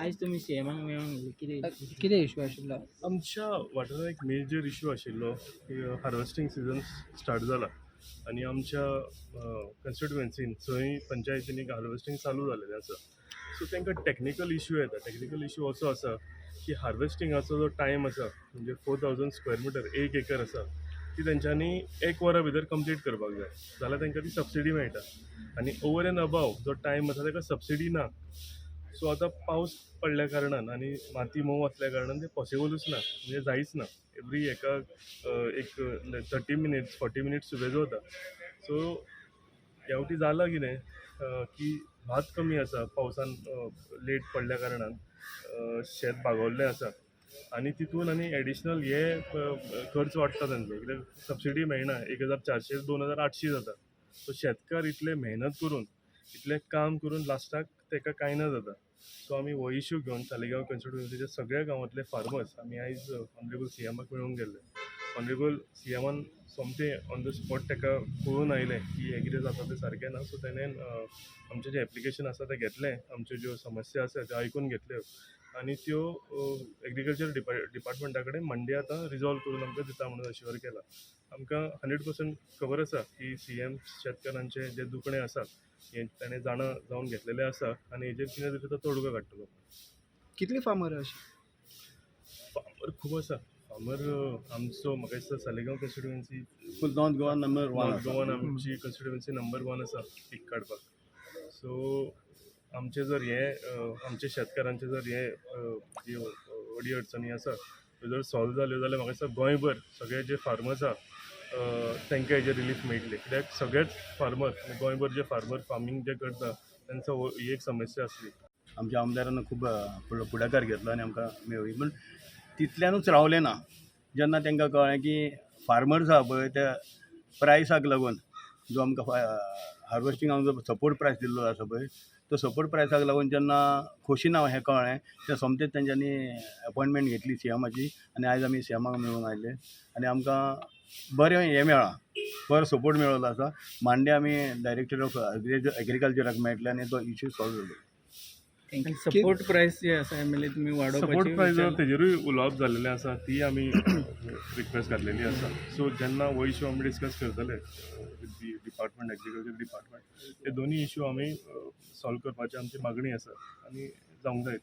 आयज तुमी सीएमाक मेळोंक कितें इशू आशिल्लो? आमच्या वाठारांत एक मेजर इशू आशिल्लो की हार्वेस्टिंग सिजन स्टार्ट जाला आनी आमच्या कन्स्टिट्युएन्सीन थंय पंचायतीन एक हार्वेस्टिंग चालू जालेलें आसा. सो तांकां टॅक्निकल इशू येता. टॅक्निकल इशू असो आसा की हार्वेस्टिंगाचो जो टायम आसा म्हणजे 4000 स्क्वेअर मिटर 1 एकर आसा ती तेंच्यांनी 1 वरा भितर कंप्लीट करपाक जाय जाल्यार तांकां ती सबसिडी मेळटा आनी ओवर एंड अबाव जो टायम आसा ताका सबसिडी ना. सो आतां पावस पडल्या कारणान आनी माती मोव आसल्या कारणान तें पॉसिबलूच ना म्हणजे जायच ना. एवरी एका एक 30 मिनिट्स 40 मिनिट्स सुबेज वता. सो ह्या फावटी जालां कितें की भात कमी आसा पावसान लेट पडल्या कारणान शेत बागोल्लें आसा आनी तितून आनी एडिशनल हे खर्च वाडटा तांचो कित्याक सबसिडी मेळना 1400 2800 जाता. सो शेतकार इतले मेहनत करून इतलें काम करून लास्टाक ताका कांय ना जाता. सो आमी हो इशू घेवन सालिगांव कॉन्स्टिट्युएन्सीच्या सगळ्या गांवांतले फार्मर्स आमी आयज ऑनरेबल सीएमाक मेळूंक गेल्ले. ऑनरेबल सीएमान सोमतें ऑन द स्पॉट ताका कळून आयलें की हें कितें जाता तें सारकें ना. सो ताणें आमचें जें एप्लिकेशन आसा तें घेतलें, आमच्यो ज्यो समस्या आसा त्यो आयकून घेतल्यो आनी त्यो एग्रीकल्चर डिपार्टमेंटा कडेन मंडे आतां रिजॉल्व करून आमकां दिता म्हणून अश्युअर केला. आमकां 100% खबर आसा की सीएम शेतकारांचे जे दुखणें आसा हें ताणें जाणा जावन घेतलेलें आसा आनी हेजेर कितें तरी तो तोडगो काडटलो. कितले फार्मर अशे? फार्मर खूब आसा. फार्मर आमचो म्हाका दिसता Saligao constituency north Goa number गोवान आमची कॉन्स्टिट्युएन्सी नंबर 1 आसा पीक काडपाक. सो आमचे जर हे आमचे शेतकारांचे जर हे ज्यो अडी अडचणी आसा त्यो जर सॉल्व जाल्यो जाल्यार म्हाका दिसता गोंयभर सगळे जे फार्मर्स आसा तांकां हेजेर रिलीफ मेळटली. कित्याक सगळेच फार्मर गोंयभर जे फार्मर फार्मींग जे करता तांचो ही एक समस्या आसली. आमच्या आमदारान खूब फुडाकार घेतलो आनी आमकां मेळ्ळी. पूण तितल्यानूच रावलें ना. जेन्ना तांकां कळ्ळें की फार्मर्स आहा पळय त्या प्रायसाक लागून जो आमकां हार्वेस्टिंगाक जो सपोर्ट प्रायस दिल्लो आसा पळय तो सपोर्ट प्रायसाक लागून जेन्ना खोशी ना हें कळ्ळें तें सोमतेंच तेंच्यांनी अपॉयंटमेंट घेतली सीएमाची आनी आयज आमी सीएमाक मेळून आयले आनी आमकां बरें हें मेळ्ळां, बरो सपोर्ट मेळिल्लो आसा. मांडे आमी डायरेक्टर ऑफ एग्रीकल्चराक मेळटले आनी तो इशू सॉल्व जालो. सपोर्ट प्रायस जे आसा MLA तुमी वाडोवपाची सपोर्ट प्रायस तेजेरूय उलोवप जाल्लेलें आसा ती आमी रिक्वेस्ट घातलेली आसा. सो जेन्ना हो इशू आमी डिस्कस करतले with the department agriculture department ते दोनी इशू आमी सॉल्व करपाची आमची मागणी आसा आनी जावंक जाय.